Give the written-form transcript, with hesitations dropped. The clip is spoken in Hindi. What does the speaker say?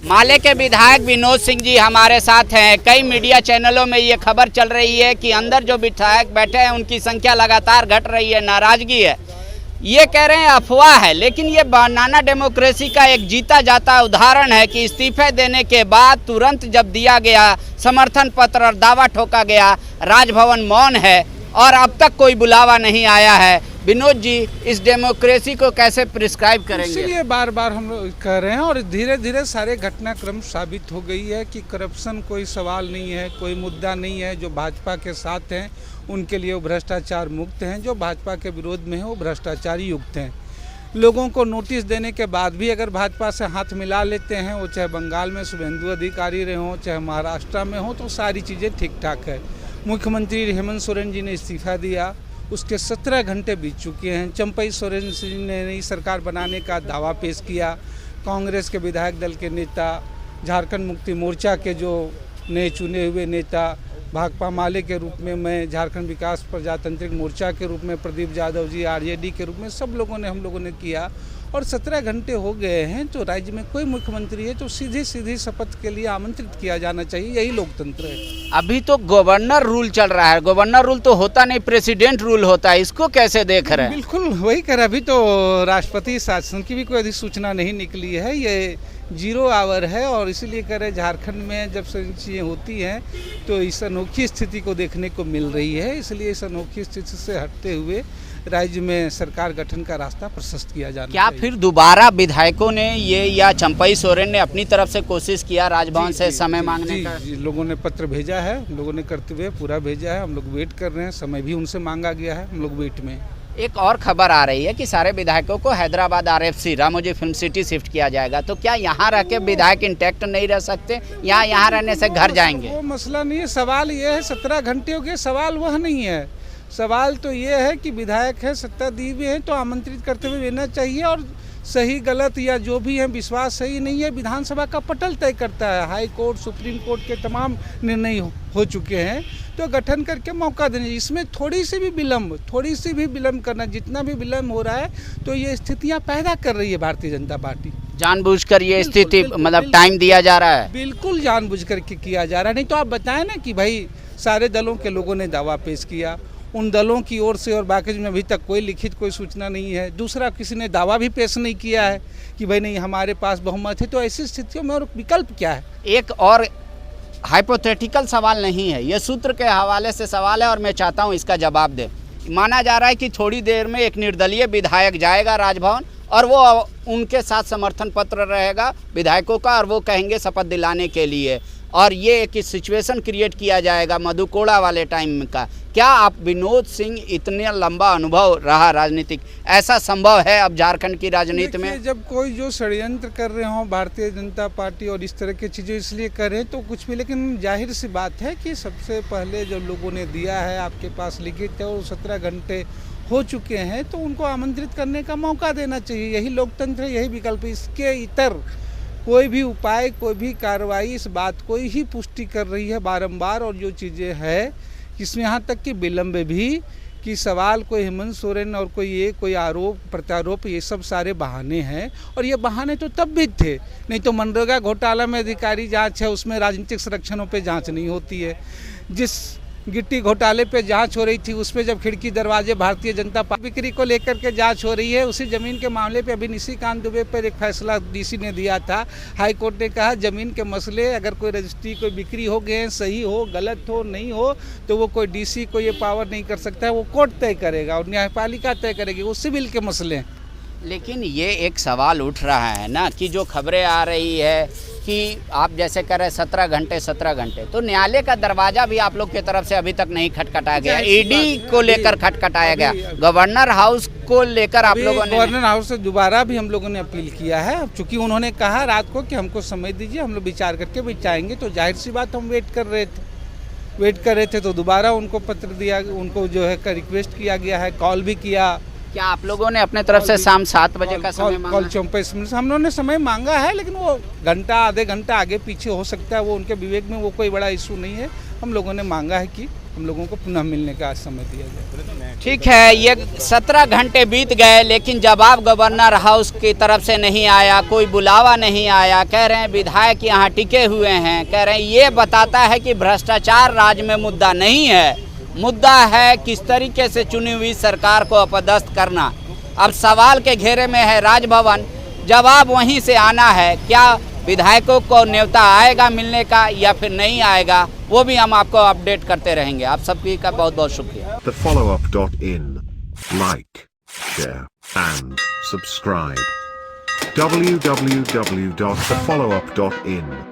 माले के विधायक विनोद सिंह जी हमारे साथ हैं। कई मीडिया चैनलों में ये खबर चल रही है कि अंदर जो विधायक बैठे हैं उनकी संख्या लगातार घट रही है, नाराजगी है। ये कह रहे हैं अफवाह है, लेकिन ये बनाना डेमोक्रेसी का एक जीता जाता उदाहरण है कि इस्तीफे देने के बाद तुरंत जब दिया गया समर्थन पत्र और दावा ठोका गया, राजभवन मौन है और अब तक कोई बुलावा नहीं आया है। विनोद जी, इस डेमोक्रेसी को कैसे प्रिस्क्राइब करेंगे? इसलिए बार बार हम लोग कह रहे हैं और धीरे धीरे सारे घटनाक्रम साबित हो गई है कि करप्शन कोई सवाल नहीं है, कोई मुद्दा नहीं है। जो भाजपा के साथ हैं उनके लिए वो भ्रष्टाचार मुक्त हैं, जो भाजपा के विरोध में है वो भ्रष्टाचारी युक्त हैं। लोगों को नोटिस देने के बाद भी अगर भाजपा से हाथ मिला लेते हैं, वो चाहे बंगाल में शुभेंदु अधिकारी रहे हों, चाहे महाराष्ट्र में हो, तो सारी चीज़ें ठीक ठाक है। मुख्यमंत्री हेमंत सोरेन जी ने इस्तीफा दिया, उसके 17 घंटे बीत चुके हैं। चंपई सोरेन ने नई सरकार बनाने का दावा पेश किया। कांग्रेस के विधायक दल के नेता, झारखंड मुक्ति मोर्चा के जो नए चुने हुए नेता, भाकपा माले के रूप में मैं, झारखंड विकास प्रजातांत्रिक मोर्चा के रूप में प्रदीप यादव जी, आरजेडी के रूप में सब लोगों ने, हम लोगों ने किया और 17 घंटे हो गए हैं। तो राज्य में कोई मुख्यमंत्री है तो सीधी सीधी शपथ के लिए आमंत्रित किया जाना चाहिए, यही लोकतंत्र है। अभी तो गवर्नर रूल चल रहा है। गवर्नर रूल तो होता नहीं, प्रेसिडेंट रूल होता है। इसको कैसे देख रहे हैं? बिल्कुल वही कर, अभी तो राष्ट्रपति शासन की भी कोई अधिसूचना नहीं निकली है, ये 0 आवर है और इसीलिए कह रहे झारखंड में जब से चीज़ें होती हैं तो इस अनोखी स्थिति को देखने को मिल रही है। इसलिए इस अनोखी स्थिति से हटते हुए राज्य में सरकार गठन का रास्ता प्रशस्त किया जाना क्या चाहिए। फिर दोबारा विधायकों ने ये या चंपई सोरेन ने अपनी तरफ से कोशिश किया राजभवन से समय मांगने का? जी, लोगों ने पत्र भेजा है, लोगों ने करते हुए पूरा भेजा है। हम लोग वेट कर रहे हैं, समय भी उनसे मांगा गया है, हम लोग वेट में। एक और खबर आ रही है कि सारे विधायकों को Hyderabad RFC Ramoji film city shift किया जाएगा। तो क्या यहाँ रह के विधायक इंटैक्ट नहीं रह सकते या यहाँ रहने से घर जाएंगे? वो मसला नहीं है। सवाल ये है 17 घंटे हो गए, सवाल वह नहीं है। सवाल तो ये है कि विधायक है, सत्ता दी हुई है तो आमंत्रित करते हुए लेना चाहिए और सही गलत या जो भी है विश्वास सही नहीं है, विधानसभा का पटल तय करता है। हाई कोर्ट, सुप्रीम कोर्ट के तमाम निर्णय हो चुके हैं, तो गठन करके मौका देने। इसमें थोड़ी सी भी विलम्ब करना, जितना भी विलम्ब हो रहा है तो ये स्थितियां पैदा कर रही है भारतीय जनता पार्टी। जानबूझकर ये स्थिति मतलब टाइम दिया जा रहा है? बिल्कुल जानबूझ करके किया जा रहा है। नहीं तो आप बताएं ना कि भाई सारे दलों के लोगों ने दावा पेश किया, उन दलों की ओर से और बाकी में अभी तक कोई लिखित कोई सूचना नहीं है। दूसरा, किसी ने दावा भी पेश नहीं किया है कि भाई नहीं हमारे पास बहुमत है। तो ऐसी स्थितियों में और विकल्प क्या है? एक और हाइपोथेटिकल सवाल नहीं है, ये सूत्र के हवाले से सवाल है और मैं चाहता हूँ इसका जवाब दे। माना जा रहा है कि थोड़ी देर में एक निर्दलीय विधायक जाएगा राजभवन और वो उनके साथ समर्थन पत्र रहेगा विधायकों का और वो कहेंगे शपथ दिलाने के लिए, और ये एक सिचुएशन क्रिएट किया जाएगा मधुकोड़ा वाले टाइम का। क्या आप विनोद सिंह, इतने लंबा अनुभव रहा राजनीतिक, ऐसा संभव है अब झारखंड की राजनीति में? जब कोई जो षड्यंत्र कर रहे हो भारतीय जनता पार्टी और इस तरह की चीज़ें इसलिए कर रहे हैं तो कुछ भी, लेकिन जाहिर सी बात है कि सबसे पहले जो लोगों ने दिया है आपके पास लिखित है और 17 घंटे हो चुके हैं तो उनको आमंत्रित करने का मौका देना चाहिए। यही लोकतंत्र है, यही विकल्प। इसके इतर कोई भी उपाय, कोई भी कार्रवाई इस बात को ही पुष्टि कर रही है बारंबार। और जो चीज़ें हैं इसमें यहाँ तक कि विलम्ब भी कि सवाल कोई हेमंत सोरेन और कोई आरोप प्रत्यारोप, ये सब सारे बहाने हैं। और ये बहाने तो तब भी थे, नहीं तो मनरेगा घोटाला में अधिकारी जांच है, उसमें राजनीतिक संरक्षणों पे जांच नहीं होती है। जिस गिट्टी घोटाले पे जांच हो रही थी उसमें जब खिड़की दरवाजे भारतीय जनता पार्टी बिक्री को लेकर के जांच हो रही है, उसी जमीन के मामले पे अभी निशिकांत दुबे पर एक फैसला DC ने दिया था। हाई कोर्ट ने कहा जमीन के मसले, अगर कोई रजिस्ट्री कोई बिक्री हो गए, सही हो गलत हो नहीं हो, तो वो कोई DC को ये पावर नहीं कर सकता है, वो कोर्ट तय करेगा और न्यायपालिका तय करेगी, वो सिविल के मसले हैं। लेकिन ये एक सवाल उठ रहा है ना कि जो खबरें आ रही है कि आप जैसे कह रहे 17 घंटे, तो न्यायालय का दरवाजा भी आप लोग की तरफ से अभी तक नहीं खटखटाया गया। ED को लेकर खटखटाया गया, गवर्नर हाउस को लेकर आप लोगों ने, गवर्नर हाउस से दोबारा भी हम लोगों ने अपील किया है। चूंकि उन्होंने कहा रात को कि हमको समय दीजिए, हम लोग विचार करके बिचाएंगे, तो जाहिर सी बात हम वेट कर रहे थे तो दोबारा उनको पत्र दिया, उनको जो है रिक्वेस्ट किया गया है, कॉल भी किया क्या आप लोगों ने अपने तरफ से शाम 7 बजे का समय मांगा? कॉल 24 मिनट हम लोगों ने समय मांगा है, लेकिन वो घंटा आधे घंटा आगे पीछे हो सकता है, वो उनके विवेक में वो कोई बड़ा इशू नहीं है। हम लोगों ने मांगा है कि हम लोगों को पुनः मिलने का समय दिया जाए। ठीक है, ये 17 घंटे बीत गए लेकिन जवाब गवर्नर हाउस की तरफ से नहीं आया, कोई बुलावा नहीं आया। कह रहे हैं विधायक यहाँ टिके हुए हैं, कह रहे हैं ये बताता है कि भ्रष्टाचार राज्य में मुद्दा नहीं है, मुद्दा है किस तरीके से चुनी हुई सरकार को अपदस्थ करना। अब सवाल के घेरे में है राजभवन, जवाब वहीं से आना है। क्या विधायकों को न्योता आएगा मिलने का या फिर नहीं आएगा, वो भी हम आपको अपडेट करते रहेंगे। आप सबकी का बहुत बहुत शुक्रिया। TheFollowUp.in. Like, share, and subscribe. www.thefollowup.in